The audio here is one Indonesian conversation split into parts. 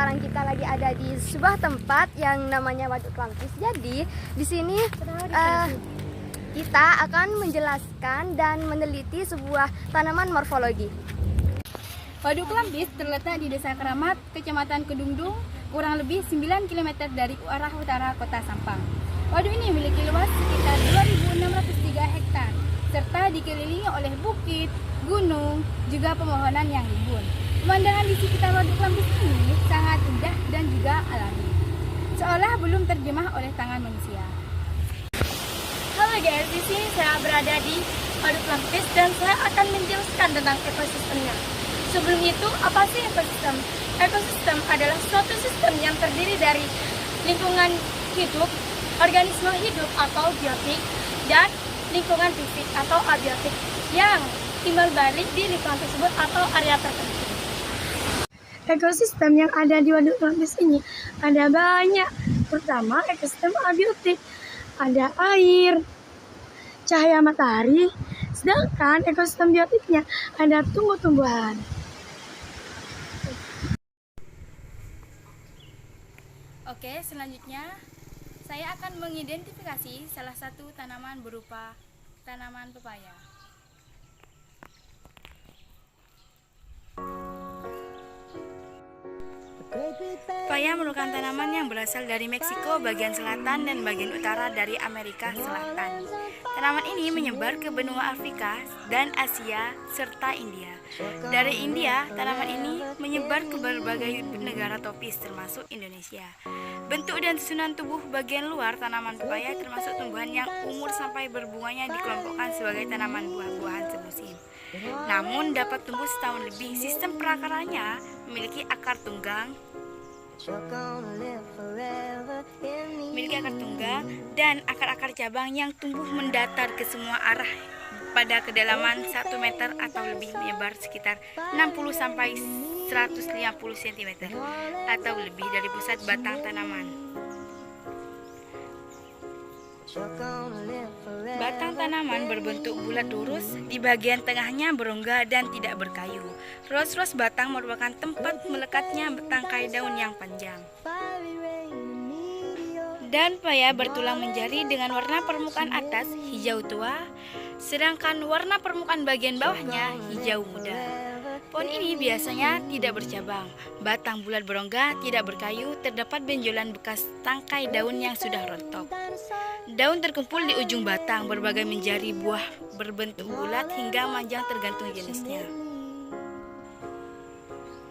sekarang kita lagi ada di sebuah tempat yang namanya Waduk Klampis. Jadi di sini kita akan menjelaskan dan meneliti sebuah tanaman morfologi. Waduk Klampis terletak di Desa Keramat, Kecamatan Kedungdung, kurang lebih 9 km dari arah utara Kota Sampang. Waduk ini memiliki luas sekitar 2.603 hektar, serta dikelilingi oleh bukit, gunung, juga pepohonan yang rimbun. Pemandangan di sekitar Waduk Klampis ini sangat indah dan juga alami, seolah belum terjemah oleh tangan manusia. Halo guys, di sini saya berada di Waduk Klampis dan saya akan menjelaskan tentang ekosistemnya. Sebelum itu, apa sih ekosistem? Ekosistem adalah suatu sistem yang terdiri dari lingkungan hidup, organisme hidup atau biotik, dan lingkungan fisik atau abiotik yang timbal balik di lingkungan tersebut atau area tertentu. Ekosistem yang ada di Waduk Klampis ini ada banyak, terutama ekosistem abiotik. Ada air, cahaya matahari, sedangkan ekosistem biotiknya ada tumbuh-tumbuhan. Oke, selanjutnya saya akan mengidentifikasi salah satu tanaman berupa tanaman pepaya. Pepaya merupakan tanaman yang berasal dari Meksiko bagian selatan dan bagian utara dari Amerika Selatan. Tanaman ini menyebar ke benua Afrika dan Asia serta India. Dari India, tanaman ini menyebar ke berbagai negara tropis termasuk Indonesia. Bentuk dan susunan tubuh bagian luar tanaman pepaya termasuk tumbuhan yang umur sampai berbunganya dikelompokkan sebagai tanaman buah-buahan semusim. Namun dapat tumbuh setahun lebih. Sistem perakarannya memiliki akar tunggang dan akar-akar cabang yang tumbuh mendatar ke semua arah pada kedalaman 1 meter atau lebih, menyebar sekitar 60 sampai 150 cm atau lebih dari pusat batang tanaman. Batang tanaman berbentuk bulat lurus, di bagian tengahnya berongga dan tidak berkayu. Ros-ros batang merupakan tempat melekatnya tangkai daun yang panjang. Dan pepaya bertulang menjadi dengan warna permukaan atas hijau tua, sedangkan warna permukaan bagian bawahnya hijau muda. Pohon ini biasanya tidak bercabang, batang bulat berongga, tidak berkayu, terdapat benjolan bekas tangkai daun yang sudah rontok. Daun terkumpul di ujung batang, berbagai menjadi buah berbentuk bulat hingga panjang tergantung jenisnya.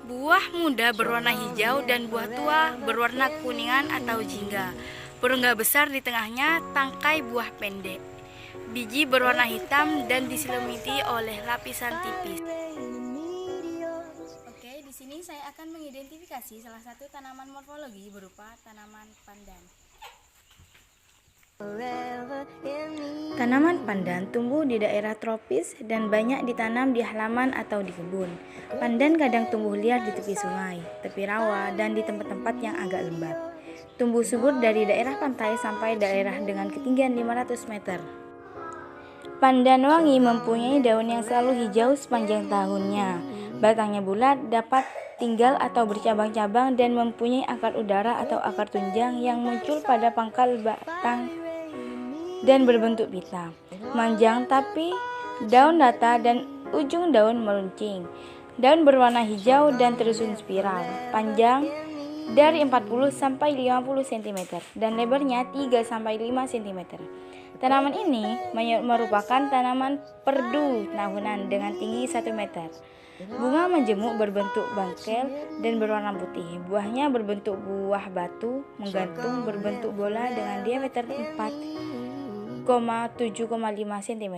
Buah muda berwarna hijau dan buah tua berwarna kuningan atau jingga. Berongga besar di tengahnya, tangkai buah pendek. Biji berwarna hitam dan diselimuti oleh lapisan tipis. Oke, di sini saya akan mengidentifikasi salah satu tanaman morfologi berupa tanaman pandan. Tanaman pandan tumbuh di daerah tropis dan banyak ditanam di halaman atau di kebun. Pandan kadang tumbuh liar di tepi sungai, tepi rawa, dan di tempat-tempat yang agak lembab. Tumbuh subur dari daerah pantai sampai daerah dengan ketinggian 500 meter. Pandan wangi mempunyai daun yang selalu hijau sepanjang tahunnya. Batangnya bulat, dapat tinggal atau bercabang-cabang dan mempunyai akar udara atau akar tunjang yang muncul pada pangkal batang dan berbentuk pita. Manjang tapi daun datar dan ujung daun meruncing. Daun berwarna hijau dan tersusun spiral, panjang dari 40 sampai 50 cm dan lebarnya 3 sampai 5 cm. Tanaman ini merupakan tanaman perdu tahunan dengan tinggi 1 meter. Bunga menjemuk berbentuk bangkel dan berwarna putih. Buahnya berbentuk buah batu menggantung berbentuk bola dengan diameter 4,7,5 cm.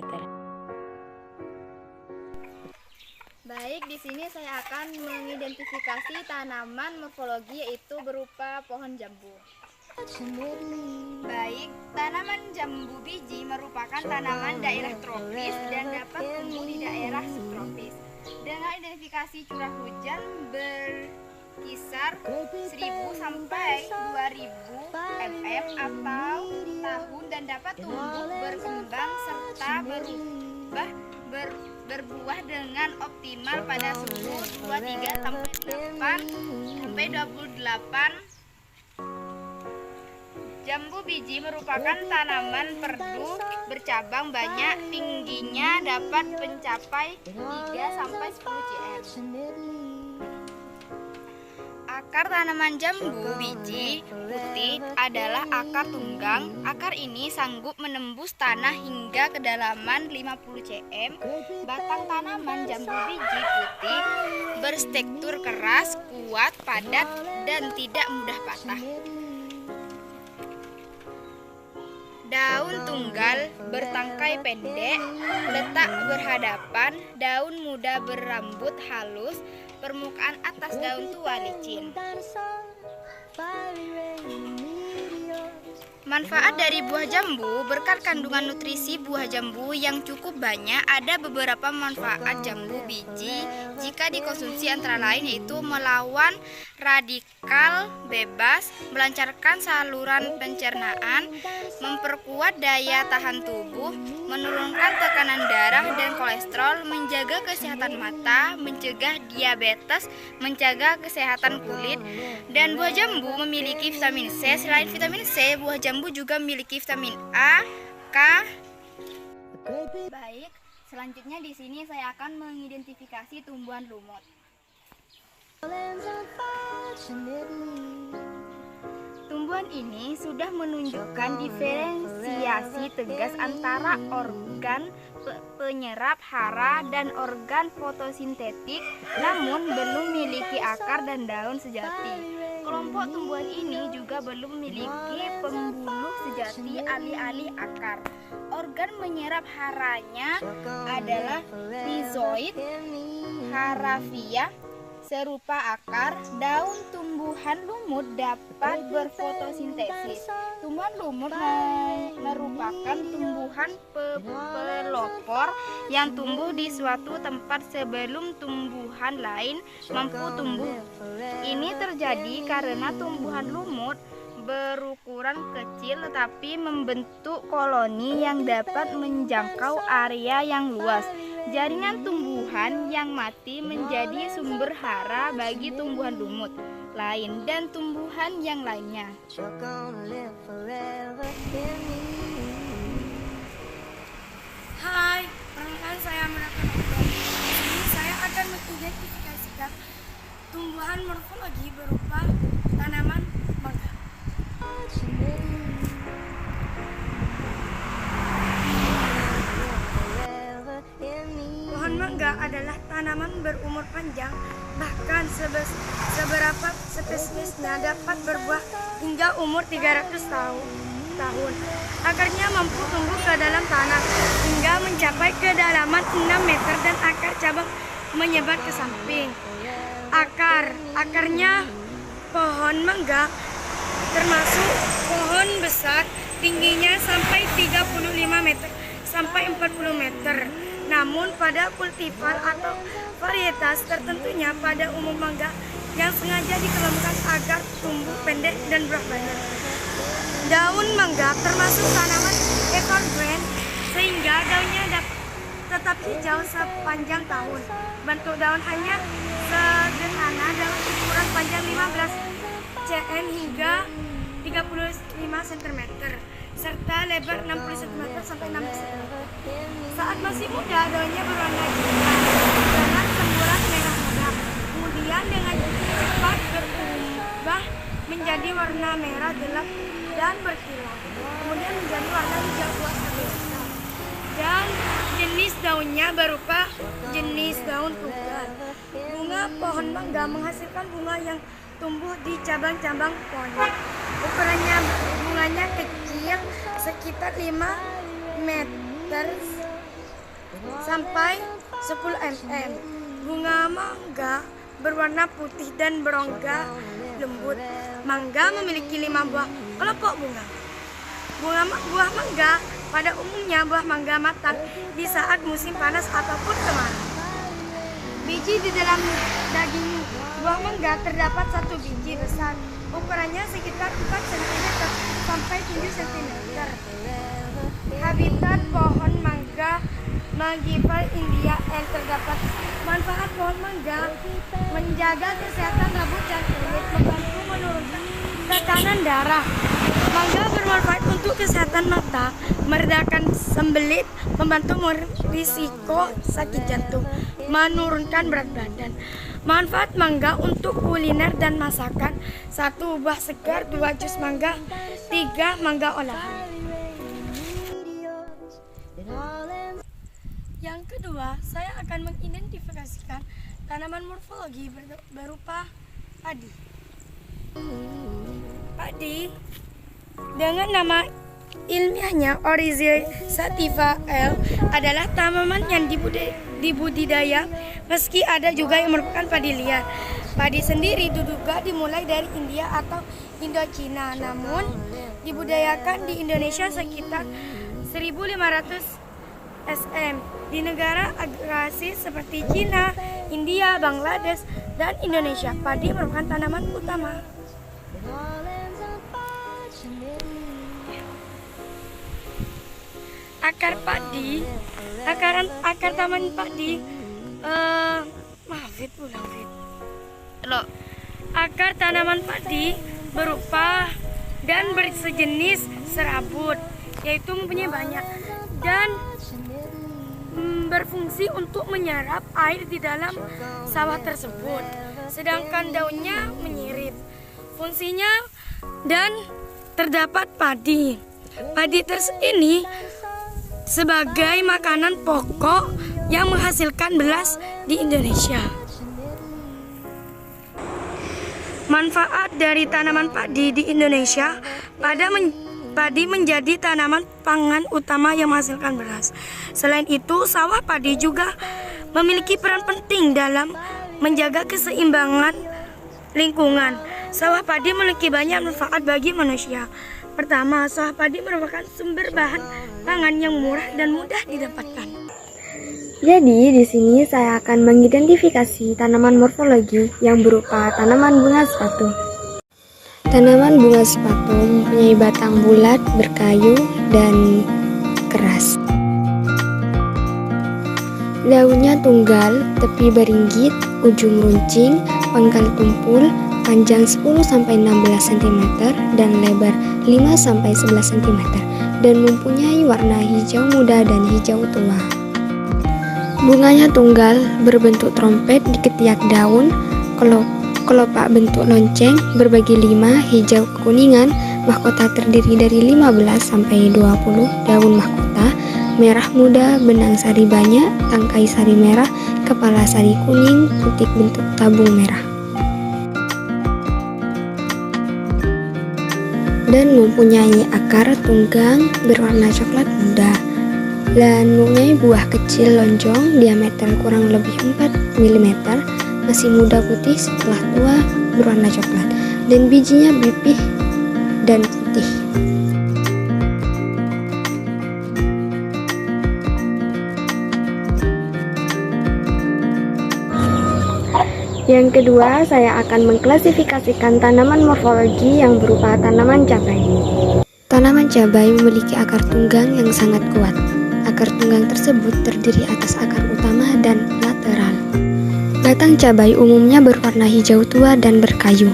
Baik, di sini saya akan mengidentifikasi tanaman morfologi yaitu berupa pohon jambu. Baik, tanaman jambu biji merupakan tanaman daerah tropis dan dapat tumbuh di daerah subtropis. Dengan identifikasi curah hujan berkisar 1000 sampai 2000 mm atau tahun dan dapat tumbuh berkembang serta berbuah dengan optimal pada suhu 23 sampai 8 sampai 22 Jambu biji merupakan tanaman perdu bercabang banyak, tingginya dapat mencapai 3-10 cm. Akar tanaman jambu biji putih adalah akar tunggang. Akar ini sanggup menembus tanah hingga kedalaman 50 cm. Batang tanaman jambu biji putih berstruktur keras, kuat, padat, dan tidak mudah patah. Daun tunggal bertangkai pendek, letak berhadapan, daun muda berambut halus, permukaan atas daun tua licin. Manfaat dari buah jambu. Berkat kandungan nutrisi buah jambu yang cukup banyak, ada beberapa manfaat jambu biji jika dikonsumsi, antara lain yaitu melawan radikal bebas, melancarkan saluran pencernaan, memperkuat daya tahan tubuh, menurunkan tekanan darah dan kolesterol, menjaga kesehatan mata, mencegah diabetes, menjaga kesehatan kulit. Dan buah jambu memiliki vitamin C. Selain vitamin C, buah jambu juga memiliki vitamin A, K. Baik, selanjutnya di sini saya akan mengidentifikasi tumbuhan lumut. Tumbuhan ini sudah menunjukkan diferensiasi tegas antara organ penyerap hara dan organ fotosintetik, namun belum memiliki akar dan daun sejati. Kelompok tumbuhan ini juga belum memiliki pembuluh sejati alih-alih akar. Organ menyerap haranya adalah rhizoid, harafia, serupa akar. Daun tumbuhan lumut dapat berfotosintesis. Tumbuhan lumut merupakan tumbuhan pelopor yang tumbuh di suatu tempat sebelum tumbuhan lain mampu tumbuh. Ini terjadi karena tumbuhan lumut berukuran kecil tetapi membentuk koloni yang dapat menjangkau area yang luas. Jaringan tumbuhan yang mati menjadi sumber hara bagi tumbuhan lumut lain dan tumbuhan yang lainnya. Hai, perkenalkan saya Menakun Oktober. Di sini saya akan mengidentifikasikan tumbuhan morfologi berupa tanaman mangga. Pohon mangga adalah tanaman berumur panjang, bahkan seberapa spesiesnya dapat berbuah hingga umur 300 tahun. Akarnya mampu tumbuh ke dalam tanah hingga mencapai kedalaman 6 meter dan akar cabang menyebar ke samping. Akarnya pohon mangga termasuk pohon besar, tingginya sampai 35 meter sampai 40 meter. Namun pada kultivar atau varietas tertentunya pada umum mangga yang sengaja dikelompokkan agar tumbuh pendek dan buah banyak. Daun mangga termasuk tanaman evergreen sehingga daunnya tetap hijau sepanjang tahun. Bentuk daun hanya sederhana dengan ukuran panjang 15 cm hingga 35 cm serta lebar 60 cm sampai 60 cm. Saat masih muda, daunnya berwarna hitam dengan semburat merah muda. Kemudian dengan cepat berubah menjadi warna merah gelap dan berkilau. Kemudian menjadi warna hijau tua stabil. Dan jenis daunnya berupa jenis daun tunggal. Bunga pohon mangga menghasilkan bunga yang tumbuh di cabang-cabang pohon. Ukurannya bunganya kecil sekitar 5 meter sampai 10 mm. Bunga mangga berwarna putih dan berongga lembut. Mangga memiliki 5 buah kelompok bunga. Buah mangga pada umumnya buah mangga matang di saat musim panas ataupun kemarau. Biji di dalam daging buah mangga terdapat 1 biji besar. Ukurannya sekitar 4 cm sampai 7 cm. Habitat pohon mangga Magival India yang terdapat Manfaat pohon mangga menjaga kesehatan rambut dan kulit, membantu menurunkan tekanan darah. Mangga bermanfaat untuk kesehatan mata, meredakan sembelit, membantu risiko sakit jantung, menurunkan berat badan. Manfaat mangga untuk kuliner dan masakan: 1. Buah segar, 2. Jus mangga, 3. Mangga olahan. Yang kedua, saya akan mengidentifikasikan tanaman morfologi berupa padi. Padi dengan nama ilmiahnya Oryza sativa L adalah tanaman yang dibudidaya, meski ada juga yang merupakan padi liar. Padi sendiri diduga dimulai dari India atau Indochina, namun dibudidayakan di Indonesia sekitar 1500 SM. Di negara agrasi seperti Cina, India, Bangladesh, dan Indonesia, padi merupakan tanaman utama. Akar taman padi, akar tanaman padi berupa dan bersejenis serabut, yaitu mempunyai banyak dan berfungsi untuk menyerap air di dalam sawah tersebut, sedangkan daunnya menyirip. Fungsinya dan terdapat padi. Padi ini sebagai makanan pokok yang menghasilkan beras di Indonesia. Manfaat dari tanaman padi di Indonesia: padi menjadi tanaman pangan utama yang menghasilkan beras. Selain itu, sawah padi juga memiliki peran penting dalam menjaga keseimbangan lingkungan. Sawah padi memiliki banyak manfaat bagi manusia. Pertama, sawah padi merupakan sumber bahan pangan yang murah dan mudah didapatkan. Jadi, di sini saya akan mengidentifikasi tanaman morfologi yang berupa tanaman bunga sepatu. Tanaman bunga sepatu mempunyai batang bulat, berkayu, dan keras. Daunnya tunggal, tepi beringgit, ujung runcing, pangkal tumpul, panjang 10-16 cm dan lebar 5-11 cm, dan mempunyai warna hijau muda dan hijau tua. Bunganya tunggal, berbentuk trompet di ketiak daun, kelopak bentuk lonceng, berbagi 5, hijau kekuningan. Mahkota terdiri dari 15-20 daun mahkota, merah muda, benang sari banyak, tangkai sari merah, kepala sari kuning, putik bentuk tabung merah. Dan mempunyai akar tunggang berwarna coklat muda. Dan mempunyai buah kecil lonjong, diameter kurang lebih 4 mm, masih muda putih, setelah tua berwarna coklat, dan bijinya pipih dan putih. Yang kedua, saya akan mengklasifikasikan tanaman morfologi yang berupa tanaman cabai. Tanaman cabai memiliki akar tunggang yang sangat kuat. Akar tunggang tersebut terdiri atas akar utama dan lateral. Batang cabai umumnya berwarna hijau tua dan berkayu.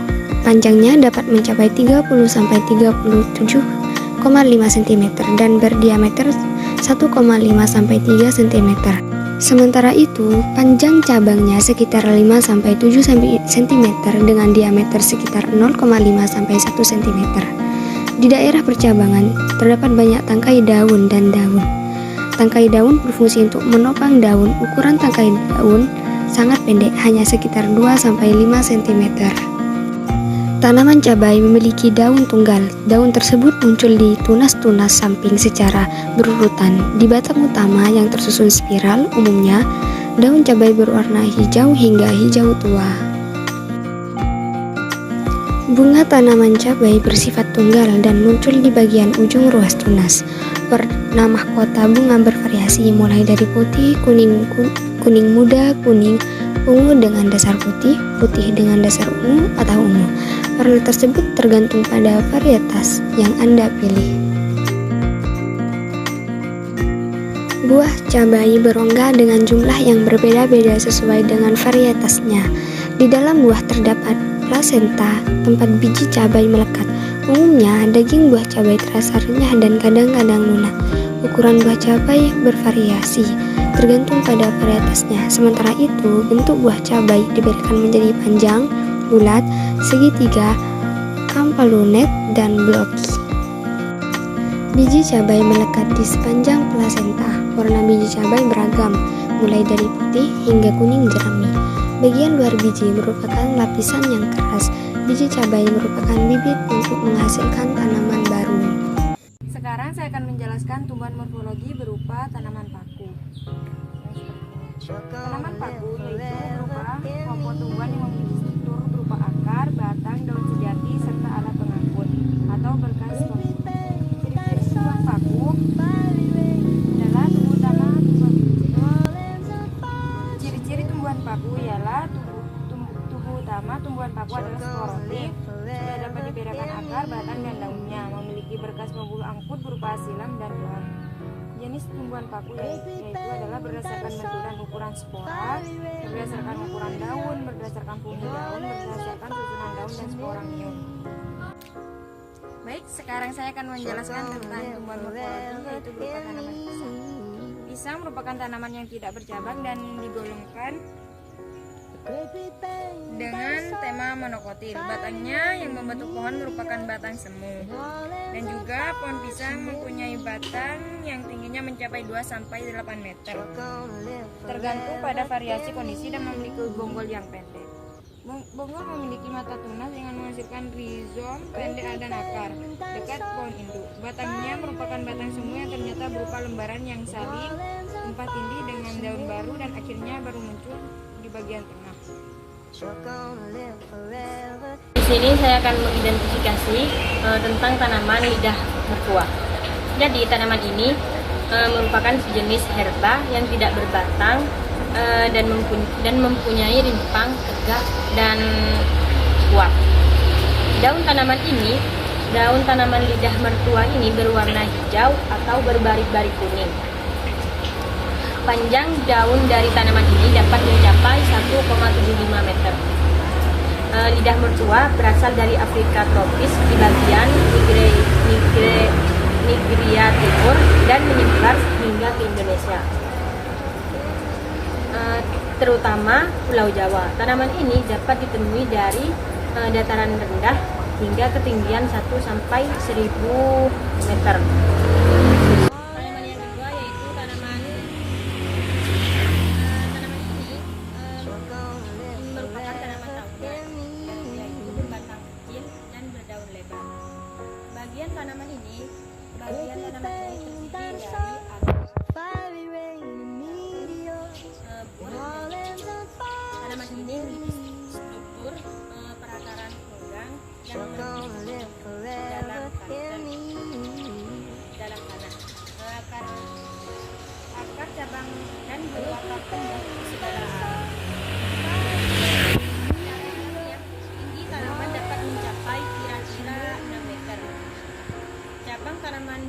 Panjangnya dapat mencapai 30-37,5 cm dan berdiameter 1,5-3 cm. Sementara itu, panjang cabangnya sekitar 5-7 cm dengan diameter sekitar 0,5-1 cm. Di daerah percabangan terdapat banyak tangkai daun dan daun. Tangkai daun berfungsi untuk menopang daun. Ukuran tangkai daun sangat pendek, hanya sekitar 2-5 cm. Tanaman cabai memiliki daun tunggal. Daun tersebut muncul di tunas-tunas samping secara berurutan. Di batang utama yang tersusun spiral, umumnya daun cabai berwarna hijau hingga hijau tua. Bunga tanaman cabai bersifat tunggal dan muncul di bagian ujung ruas tunas. Warna mahkota bunga bervariasi mulai dari putih, kuning muda, kuning, ungu dengan dasar putih, putih dengan dasar ungu atau ungu. Warna tersebut tergantung pada varietas yang Anda pilih. Buah cabai berongga dengan jumlah yang berbeda-beda sesuai dengan varietasnya. Di dalam buah terdapat plasenta, tempat biji cabai melekat. Umumnya, daging buah cabai terasa renyah dan kadang-kadang lunak. Ukuran buah cabai bervariasi, tergantung pada varietasnya. Sementara itu, bentuk buah cabai dibedakan menjadi panjang, bulat, segitiga, amplunet, dan blocky. Biji cabai melekat di sepanjang plasenta. Warna biji cabai beragam, mulai dari putih hingga kuning jerami. Bagian luar biji merupakan lapisan yang keras. Biji cabai merupakan bibit untuk menghasilkan tanaman baru. Sekarang saya akan menjelaskan tumbuhan morfologi berupa tanaman paku. Tanaman paku yaitu berupa kelompok tumbuhan yang memiliki struktur berupa akar, batang, daun sejati, serta alat pengangkut atau berkas pengangkut. Ciri-ciri tumbuhan paku adalah tumbuh utama Ciri-ciri tumbuhan paku ialah tubuh utama tumbuhan paku adalah sporotik, sudah dapat dibedakan akar, batang, dan daunnya, memiliki berkas pembuluh angkut berupa silam dan doang. Jenis tumbuhan paku yaitu adalah berdasarkan bentuk dan ukuran spora, berdasarkan ukuran daun, berdasarkan fungsi daun, berdasarkan susunan daun dan sporangnium. Baik, sekarang saya akan menjelaskan tentang tumbuhan morfologi yaitu berupa tanaman pisang. Pisang merupakan tanaman yang tidak bercabang dan digolongkan dengan tema monokotil. Batangnya yang membentuk pohon merupakan batang semu. Dan juga pohon pisang mempunyai batang yang tingginya mencapai 2-8 meter. Tergantung pada variasi kondisi dan memiliki bonggol yang pendek. Bonggol memiliki mata tunas dengan menghasilkan rizom pendek dan akar dekat pohon induk. Batangnya merupakan batang semu yang ternyata berupa lembaran yang saling empat tindih dengan daun baru dan akhirnya baru muncul di bagian tengah. Di sini saya akan mengidentifikasi tentang tanaman lidah mertua. Jadi tanaman ini merupakan sejenis herba yang tidak berbatang dan mempunyai rimpang tegak dan kuat. Daun tanaman lidah mertua ini berwarna hijau atau berbarik-barik kuning. Panjang daun dari tanaman ini dapat mencapai 1,75 meter. Lidah mertua berasal dari Afrika tropis di bagian Nigeria Timur dan menyebar hingga ke Indonesia, terutama Pulau Jawa. Tanaman ini dapat ditemui dari dataran rendah hingga ketinggian 1 sampai 1000 meter. Tanaman yang kedua yaitu tanaman ini merupakan tanaman tahunan, yaitu berbatang kecil dan berdaun lebar. Bagian tanaman ini terdiri dari buah. Tanaman ini memiliki struktur perakaran ronggang yang dalam tanah. Akar cabang dan berwarna kuning segala arah. Tinggi tanaman dapat mencapai kira-kira 6 meter. Cabang tanaman